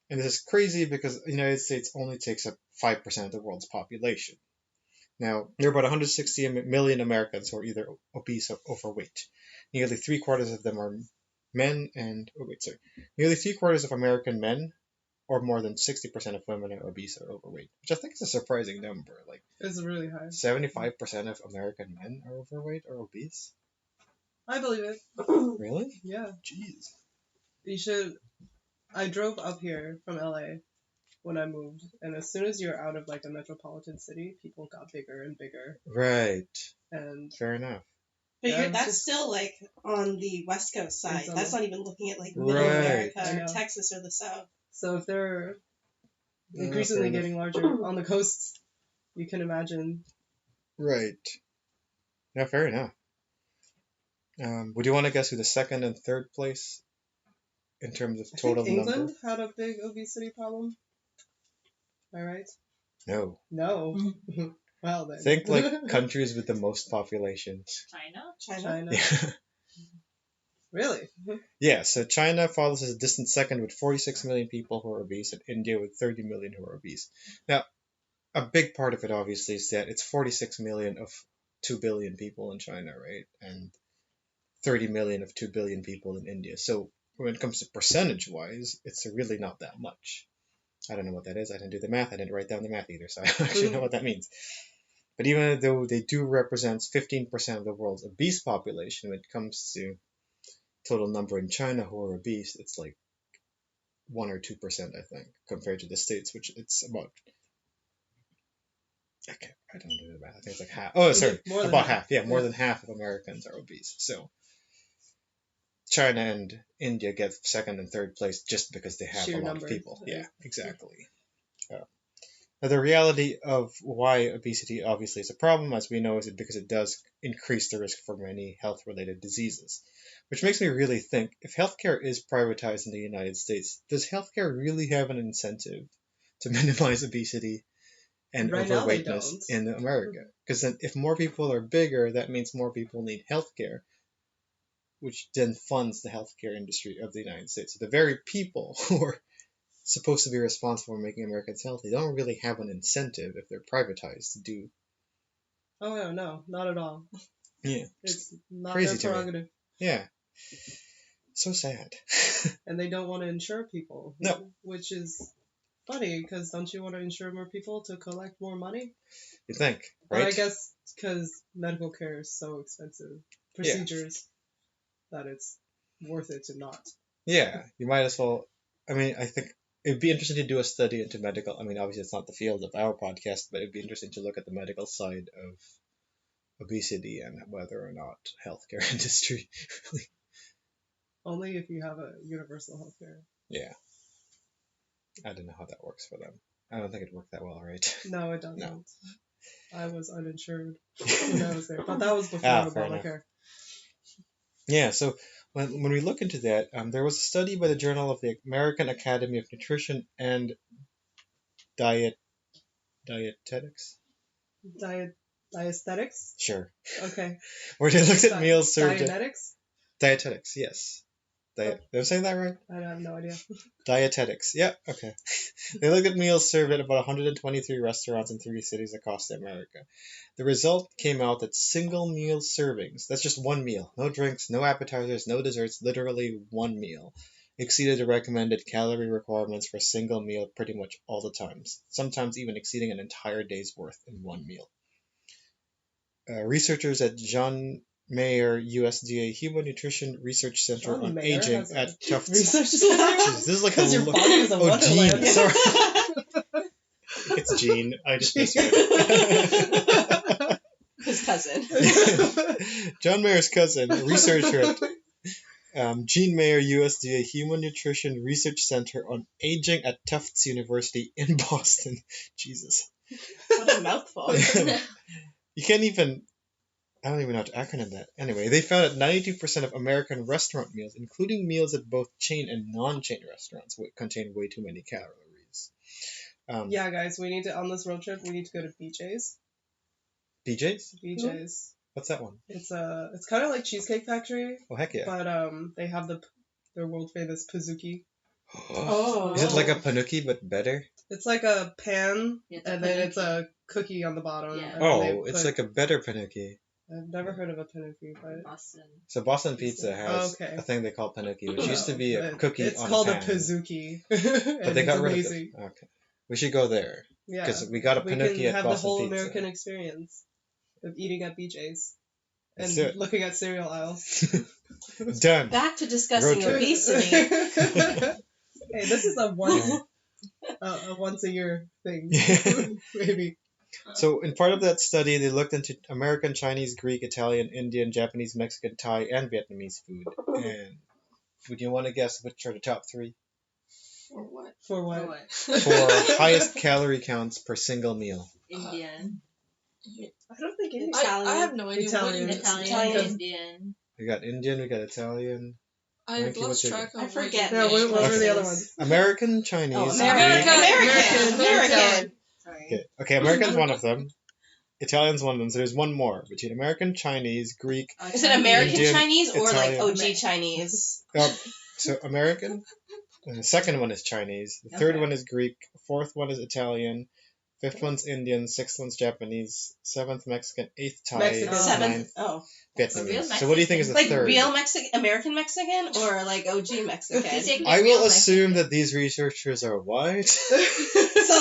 And this is crazy because the United States only takes up 5% of the world's population. Now, there are about 160 million Americans who are either obese or overweight. Nearly 3/4 of them are men nearly 3/4 of American men, or more than 60% of women are obese or overweight, which I think is a surprising number. Like, it's really high. 75% of American men are overweight or obese? I believe it. Really? Yeah. Jeez. You should. I drove up here from LA when I moved, and as soon as you're out of like a metropolitan city, people got bigger and bigger. Right. And fair enough. But that's still like on the West Coast side. That's not even looking at like Middle America or Texas or the South. So if they're increasingly getting larger on the coasts, you can imagine. Right. Yeah, fair enough. Would you want to guess who the second and third place in terms of total number? England had a big obesity problem. Am I right? No. No. Well then. Think like countries with the most population. China. Yeah. Really? Yeah, so China follows as a distant second with 46 million people who are obese, and India with 30 million who are obese. Now, a big part of it obviously is that it's 46 million of 2 billion people in China, right? And 30 million of 2 billion people in India. So when it comes to percentage-wise, it's really not that much. I don't know what that is. I didn't do the math. I didn't write down the math either, so I don't actually know what that means. But even though they do represent 15% of the world's obese population, when it comes to total number in China who are obese, it's like 1 or 2%, I think, compared to the States, which it's about. Okay, I don't do the math. I think it's like half. Oh, sorry, about half. Yeah, more than half of Americans are obese. So China and India get second and third place just because they have Sheer a lot numbers. of people. Yeah, exactly. Now, the reality of why obesity obviously is a problem, as we know, is because it does increase the risk for many health-related diseases. Which makes me really think, if healthcare is privatized in the United States, does healthcare really have an incentive to minimize obesity and Right now they overweightness don't. in America? Because then if more people are bigger, that means more people need healthcare, which then funds the healthcare industry of the United States. So the very people who are supposed to be responsible for making Americans healthy don't really have an incentive if they're privatized to do. Oh no, not at all. Yeah. It's not Crazy their to me. prerogative. Yeah. So sad. And they don't want to insure people. No. Which is funny, because don't you want to insure more people to collect more money? You think, But right? I guess because medical care is so expensive, procedures, that it's worth it to not. Yeah, you might as well. I mean, I think it'd be interesting to do a study into medical. I mean, obviously, it's not the field of our podcast, but it'd be interesting to look at the medical side of obesity and whether or not healthcare industry really. Only if you have a universal health care. Yeah. I don't know how that works for them. I don't think it worked that well, right? No, it doesn't. No. I was uninsured when I was there. But that was before fair enough. Obamacare. Yeah, so when we look into that, there was a study by the Journal of the American Academy of Nutrition and Dietetics? Diaesthetics? Sure. Okay. Where they looked at meals served at... Dianetics? Dietetics, yes. Did I say that right? I have no idea. Dietetics, yeah, okay. They looked at meals served at about 123 restaurants in 3 cities across America. The result came out that single meal servings, that's just one meal, no drinks, no appetizers, no desserts, literally one meal, exceeded the recommended calorie requirements for a single meal pretty much all the times, sometimes even exceeding an entire day's worth in one meal. Researchers at John Mayer USDA Human Nutrition Research Center John on Mayer Aging has a at Tufts. Research Jeez, this is like Because your body is a wonderland. Gene, sorry. It's Gene. I just missed it. His cousin. John Mayer's cousin, a researcher at Gene Mayer USDA Human Nutrition Research Center on Aging at Tufts University in Boston. Jesus. What a mouthful. You can't even... I don't even know how to acronym that. Anyway, they found that 92% of American restaurant meals, including meals at both chain and non-chain restaurants, contain way too many calories. Yeah, guys, we need to, on this road trip, we need to go to BJ's. BJ's? BJ's. What's that one? It's kind of like Cheesecake Factory. Oh, heck yeah. But they have their world famous Pizookie. Oh. Is it like a panuki, but better? It's like a pan, It's and then it's a cookie on the bottom. Yeah. and then they Oh, it's put- like a better panuki. I've never heard of a panuki, but Boston. So Boston Pizza has okay. a thing they call panuki, which used to be a But cookie it's on called a pan. a Pizookie. But they got rid of it. Okay. We should go there. Yeah. Because we got a We panuki can at have Boston the whole Pizza. American experience of eating at BJ's Let's do and it. looking at cereal aisles. Done. Back to discussing Road trip. obesity. Hey, this is a once a year thing, maybe. So in part of that study, they looked into American, Chinese, Greek, Italian, Indian, Japanese, Mexican, Thai, and Vietnamese food. And would you want to guess which are the top 3 For what? For what? for highest calorie counts per single meal? Indian. I don't think any. I have no idea Italian. what it is. Italian. Indian. We got Indian, we got Italian. I Thank you, lost what's it? track of I forget. Yeah, what were Okay. the other ones? American, Chinese, Oh, Greek. American. Sorry. Okay, American's one of them. Italian's one of them. So there's one more between American, Chinese, Greek. Is it American Indian, Chinese or Italian. like OG Chinese? So American. And the second one is Chinese. The third Okay. one is Greek. Fourth one is Italian. Fifth one's Indian. Sixth one's Japanese. Seventh Mexican. Eighth Thai. Mexican. Ninth Oh. Vietnamese. So what do you think is the Like third? real American Mexican or like OG Mexican? I will assume that these researchers are white. So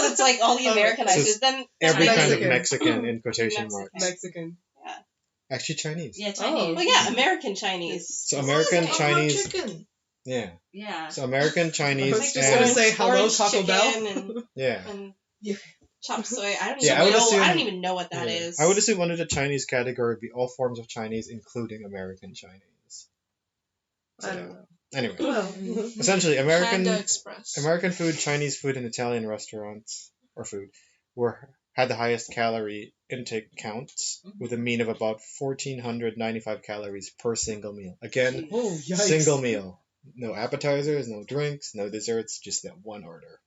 it's like all the Americanizers. Then Every kind of Mexican. Mexican in quotation Mexican. marks. Mexican. Actually Chinese. Yeah, Chinese. Well, yeah, American Chinese. So American, Oh, Chinese. chicken. Yeah. Yeah. So American, Chinese, I was just gonna and say hello, Orange Taco Bell. chicken yeah. And chopped soy. I don't Yeah, even I would know. assume- I don't even know what that is. I would assume under the Chinese category would be all forms of Chinese, including American Chinese. I don't know. Anyway, Well, essentially, Panda Express. American food, Chinese food, and Italian restaurants or food had the highest calorie intake counts with a mean of about 1,495 calories per single meal. Again, oh, yikes. single meal. No appetizers, no drinks, no desserts, just that one order.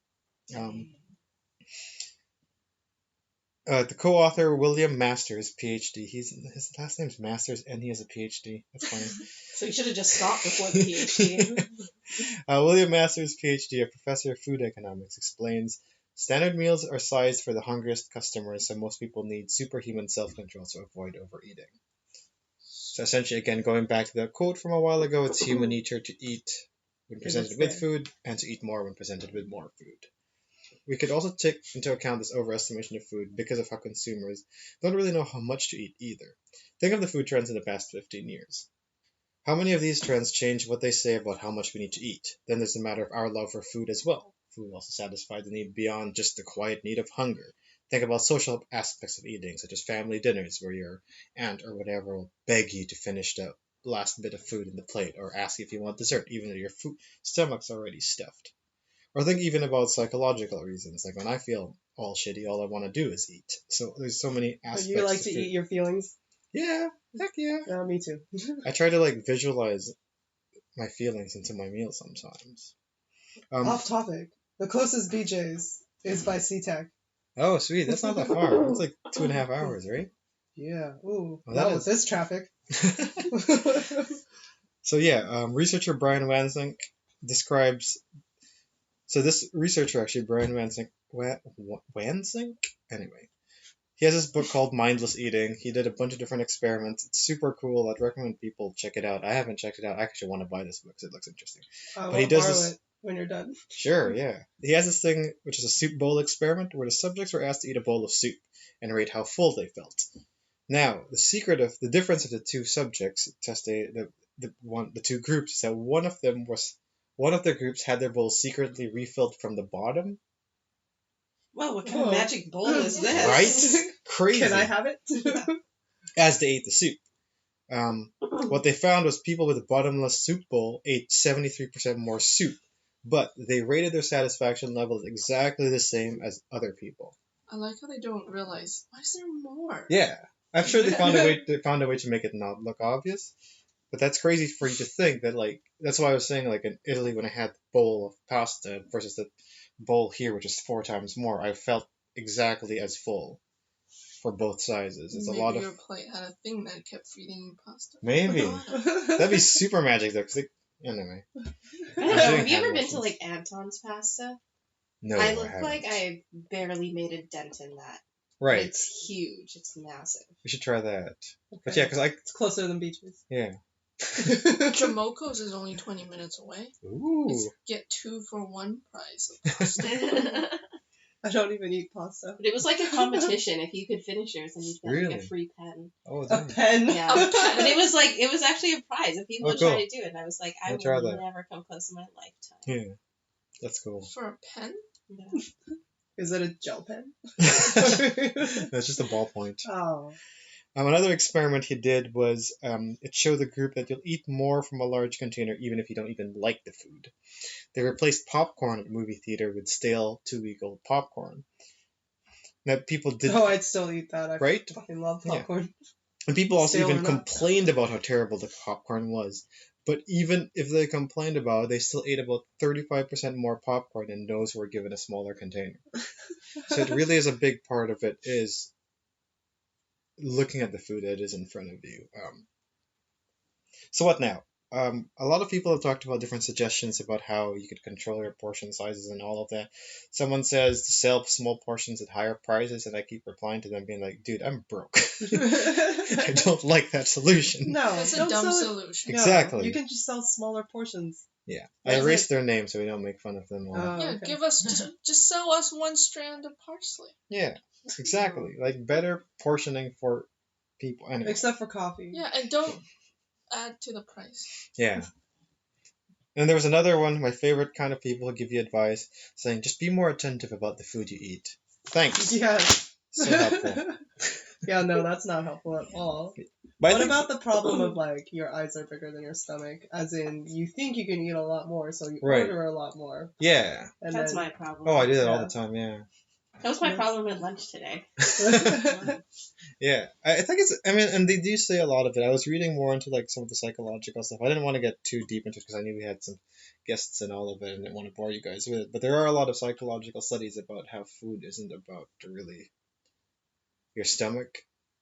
The co-author, William Masters, PhD. His last name's Masters, and he has a PhD. That's funny. So you should have just stopped before the PhD. William Masters, PhD, a professor of food economics, explains standard meals are sized for the hungriest customers, so most people need superhuman self-control to avoid overeating. So essentially, again, going back to the quote from a while ago, it's human nature to eat when presented with food and to eat more when presented with more food. We could also take into account this overestimation of food because of how consumers don't really know how much to eat either. Think of the food trends in the past 15 years. How many of these trends change what they say about how much we need to eat? Then there's the matter of our love for food as well. Food also satisfies the need beyond just the quiet need of hunger. Think about social aspects of eating, such as family dinners, where your aunt or whatever will beg you to finish the last bit of food in the plate or ask you if you want dessert, even though your stomach's already stuffed. Or think even about psychological reasons, like when I feel all shitty, all I want to do is eat. So there's so many aspects. You like to food. eat your feelings? Yeah, heck yeah. Me too. I try to visualize my feelings into my meal sometimes. Off topic. The closest BJ's is by SeaTac. Oh, sweet. That's not that far. It's like 2.5 hours, right? Yeah. Ooh. Well, that was this traffic. So yeah, researcher Brian Wansink describes. So this researcher actually, Brian Wansink. Anyway, he has this book called Mindless Eating. He did a bunch of different experiments. It's super cool. I'd recommend people check it out. I haven't checked it out. I actually want to buy this book because it looks interesting. But he does this. It when you're done. Sure, yeah. He has this thing which is a soup bowl experiment where the subjects were asked to eat a bowl of soup and rate how full they felt. Now, the difference of the two subjects tested the two groups is that one of the groups had their bowl secretly refilled from the bottom. Well, what kind of magic bowl is this? Right? Crazy. Can I have it? As they ate the soup. What they found was people with a bottomless soup bowl ate 73% more soup, but they rated their satisfaction level exactly the same as other people. I like how they don't realize, why is there more? Yeah. I'm sure they found a way to make it not look obvious. But that's crazy for you to think that, that's why I was saying, in Italy, when I had the bowl of pasta versus the bowl here, which is 4 times more, I felt exactly as full for both sizes. It's Maybe a lot of. Your plate had a thing that kept feeding you pasta. Maybe. That'd be super magic, though, because anyway. I don't know. Have you ever been to, Anton's Pasta? No, I look like I barely made a dent in that. Right. It's huge. It's massive. We should try that. Okay. But yeah, because it's closer than Beaches. Yeah. Jamoko's is only 20 minutes away. Ooh. It's get 2 for 1 price of pasta. I don't even eat pasta. But it was like a competition. If you could finish yours, then you'd get a free pen. Oh, a pen? Yeah. But it was actually a prize. If people would try to do it, and I was like, I will never come close in my lifetime. Yeah. That's cool. For a pen? Yeah. Is it a gel pen? That's just a ballpoint. Oh. Another experiment he did was it showed the group that you'll eat more from a large container even if you don't even like the food. They replaced popcorn at the movie theater with stale 2-week-old popcorn. Now people did. Oh, I'd still eat that. I fucking love popcorn. Yeah. And people also even complained about how terrible the popcorn was. But even if they complained about it, they still ate about 35% more popcorn than those who were given a smaller container. So it really is a big part of it is looking at the food that is in front of you. So what now? A lot of people have talked about different suggestions about how you could control your portion sizes and all of that. Someone says to sell small portions at higher prices, and I keep replying to them being like, dude, I'm broke. I don't like that solution. No, it's a dumb solution. Exactly. No, you can just sell smaller portions. Yeah. I erased their name so we don't make fun of them all. Okay. Give us, just sell us 1 strand of parsley. Yeah, exactly. Better portioning for people. Anyway. Except for coffee. Yeah, and don't add to the price. Yeah. And there was another one, my favorite kind of people who give you advice, saying just be more attentive about the food you eat. Thanks. Yeah. So helpful. Yeah, no, that's not helpful at all. But What about the problem of like your eyes are bigger than your stomach? As in, you think you can eat a lot more, so you Right. order a lot more. Yeah. And That's then, my problem. Oh, I do that all Yeah. the time. Yeah. That was my problem at lunch today. Yeah, I think it's. I mean, and they do say a lot of it. I was reading more into like some of the psychological stuff. I didn't want to get too deep into it because I knew we had some guests and all of it, and didn't want to bore you guys with it. But there are a lot of psychological studies about how food isn't about really your stomach.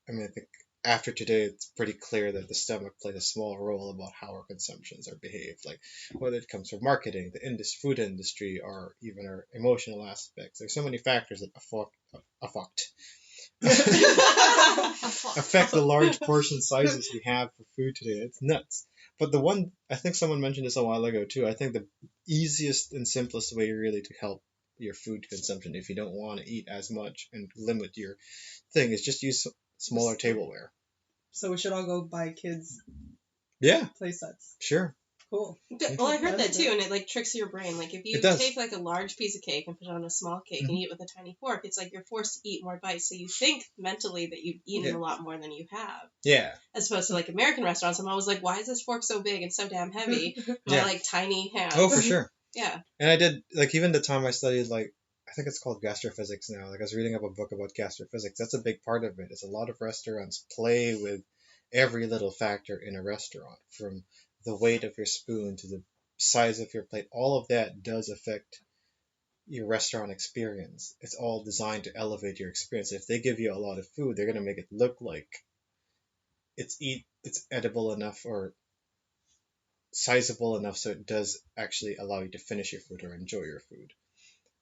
I mean, I think after today, it's pretty clear that the stomach plays a small role about how our consumptions are behaved. Like whether it comes from marketing, the food industry, or even our emotional aspects. There's so many factors that affect the large portion sizes we have for food today. It's nuts. But the one, I think someone mentioned this a while ago too. I think the easiest and simplest way really to help your food consumption, if you don't want to eat as much and limit your thing, is just use smaller tableware. So we should all go buy kids Yeah, play sets. sure. Cool. Well, I heard that too, and it like tricks your brain. Like if you It does. take like a large piece of cake and put it on a small cake and eat it with a tiny fork, it's like you're forced to eat more bites. So you think mentally that you've eaten a lot more than you have. Yeah. As opposed to like American restaurants, I'm always like, why is this fork so big and so damn heavy? My Yeah. like tiny hands. Oh, for sure. Yeah. And I did, like, even the time I studied, like, I think it's called gastrophysics now. Like, I was reading up a book about gastrophysics. That's a big part of it. Is a lot of restaurants play with every little factor in a restaurant, from the weight of your spoon to the size of your plate. All of that does affect your restaurant experience. It's all designed to elevate your experience. If they give you a lot of food, they're going to make it look like it's edible enough or sizable enough so it does actually allow you to finish your food or enjoy your food.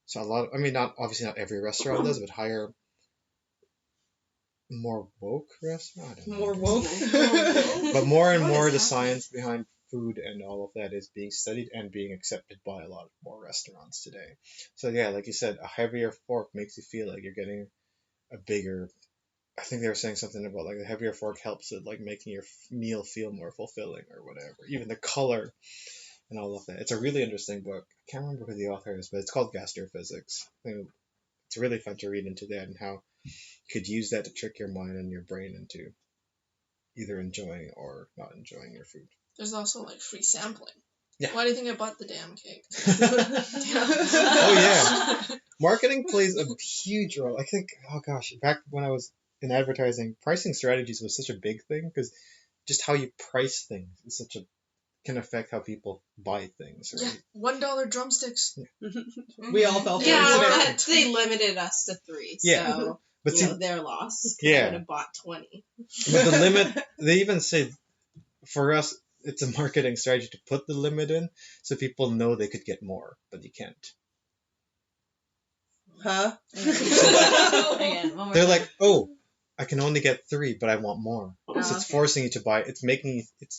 So obviously not every restaurant does, but more woke restaurant. I don't know. More woke. But more and What more is the happening? science behind food and all of that is being studied and being accepted by a lot more restaurants today. So yeah, like you said, a heavier fork makes you feel like you're getting a bigger. I think they were saying something about like a heavier fork helps with like making your meal feel more fulfilling or whatever. Even the color and all of that. It's a really interesting book. I can't remember who the author is, but it's called Gastrophysics. It's really fun to read into that and how you could use that to trick your mind and your brain into either enjoying or not enjoying your food. There's also like free sampling. Yeah. Why do you think I bought the damn cake? Oh yeah. Marketing plays a huge role. I think, oh gosh, back when I was in advertising, pricing strategies was such a big thing because just how you price things is can affect how people buy things. Right? Yeah, $1 drumsticks. We all fell for Yeah, it. but they limited us to 3. Yeah. So, But see, their loss. 'Cause Yeah. I would have bought 20. but the limit, they even say, for us, it's a marketing strategy to put the limit in so people know they could get more, but you can't. Huh? Again, one more They're time. like, oh, I can only get 3, but I want more. So it's okay. forcing you to buy. It's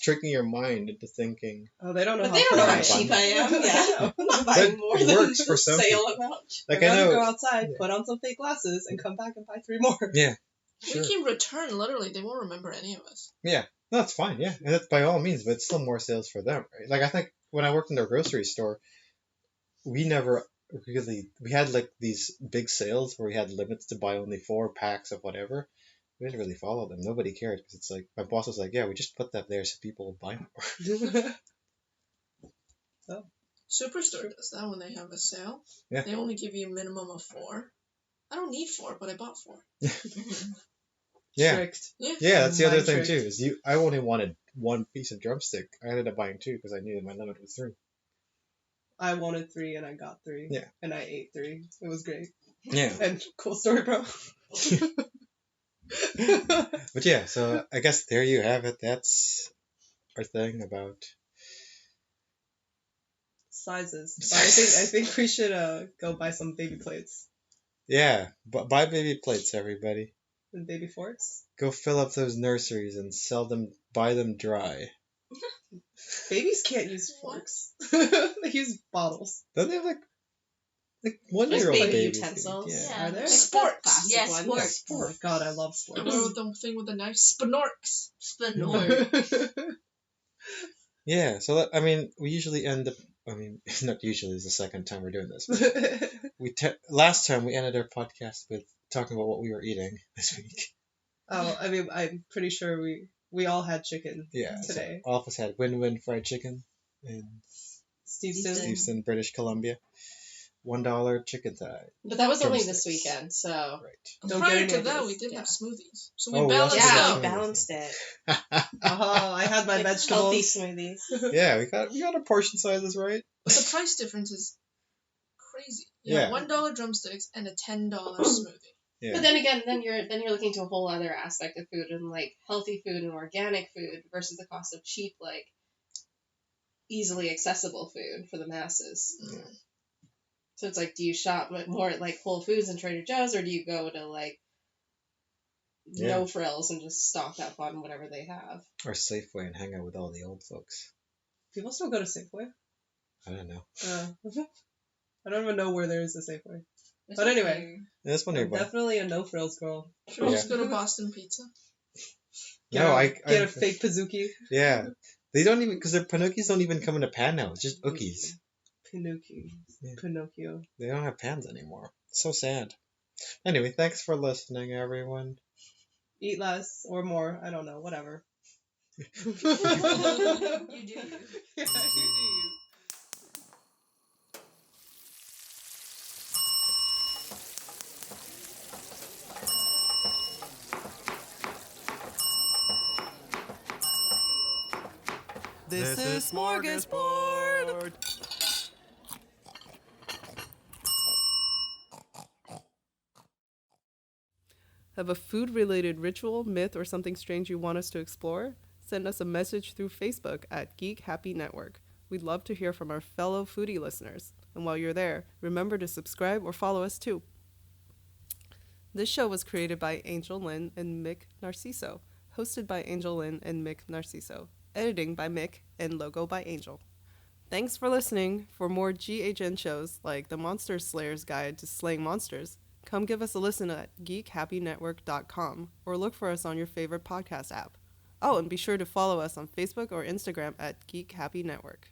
tricking your mind into thinking. Oh, they don't know But how they don't know how price. cheap I am. Yeah. I'm not But buying more it than works the for some sale people. amount. Like I'd I rather go know, outside, put on some fake glasses, and come back and buy 3 more. yeah, We sure, can return, literally. They won't remember any of us. yeah, no, that's fine, yeah, and that's by all means, but it's still more sales for them, right? Like I think when I worked in their grocery store, we never really we had like these big sales where we had limits to buy only 4 packs of whatever. We didn't really follow them. Nobody cared because it's like my boss was like, yeah, we just put that there so people will buy more. Superstore does that when they have a sale. Yeah. They only give you a minimum of 4. I don't need 4, but I bought 4. Yeah. Tricked. Yeah, that's the other Mind thing trick. too. Is I only wanted 1 piece of drumstick. I ended up buying 2 because I knew my limit was 3. I wanted 3 and I got 3. Yeah. And I ate 3. It was great. Yeah. And cool story, bro. But yeah, so I guess there you have it. That's our thing about. Sizes. But I think we should go buy some baby plates Yeah, but buy baby plates, everybody. and baby forks. Go fill up those nurseries and sell them, buy them dry. Babies can't use forks. They use bottles. Don't they have like 1-year-old There's baby babies? utensils. Yeah. Are there? Sporks. Plastic Yes, ones. sporks. Oh my god, I love The sporks. one with the thing with the knife. Spanorks. Spinor. Yeah, so that, I mean, we usually end up. I mean, not usually. It's the second time we're doing this. But last time we ended our podcast with talking about what we were eating this week. Oh, I mean, I'm pretty sure we we all had chicken So today. all of us had Win-Win fried chicken in Steveston, British Columbia. $1 chicken thigh. But that was only this Drumsticks. weekend, so. Right. Don't Prior get to any that, of we this. did Yeah. have smoothies. So Oh, we we also balanced had Yeah, out. we balanced it. I had my It's vegetables. healthy smoothies. Yeah, we got our portion sizes right. But the price difference is crazy. Yeah. $1 drumsticks and a $10 smoothie. Yeah. But then again, then you're looking to a whole other aspect of food and like healthy food and organic food versus the cost of cheap, like easily accessible food for the masses. Yeah. So it's like, do you shop more at like Whole Foods and Trader Joe's, or do you go to like No Frills and just stock up on whatever they have? Or Safeway and hang out with all the old folks. People still go to Safeway? I don't know. I don't even know where there is a Safeway. But anyway, That's one I'm nearby. definitely a no frills girl. Should we just go to Boston Pizza? Get a fake Pizookie. Yeah. They don't even, because their Pinocchios don't even come in a pan now. It's just cookies. Pinocchio. They don't have pans anymore. So sad. Anyway, thanks for listening, everyone. Eat less or more. I don't know. Whatever. You do you. Yeah, you do you. This is Smorgasbord. Have a food-related ritual, myth, or something strange you want us to explore? Send us a message through Facebook at Geek Happy Network. We'd love to hear from our fellow foodie listeners. And while you're there, remember to subscribe or follow us too. This show was created by Angel Lynn and Mick Narciso, hosted by Angel Lynn and Mick Narciso, editing by Mick, and logo by Angel. Thanks for listening. For more GHN shows like the Monster Slayer's Guide to Slaying Monsters, come give us a listen at geekhappynetwork.com or look for us on your favorite podcast app. Oh, and be sure to follow us on Facebook or Instagram at Geek Happy Network.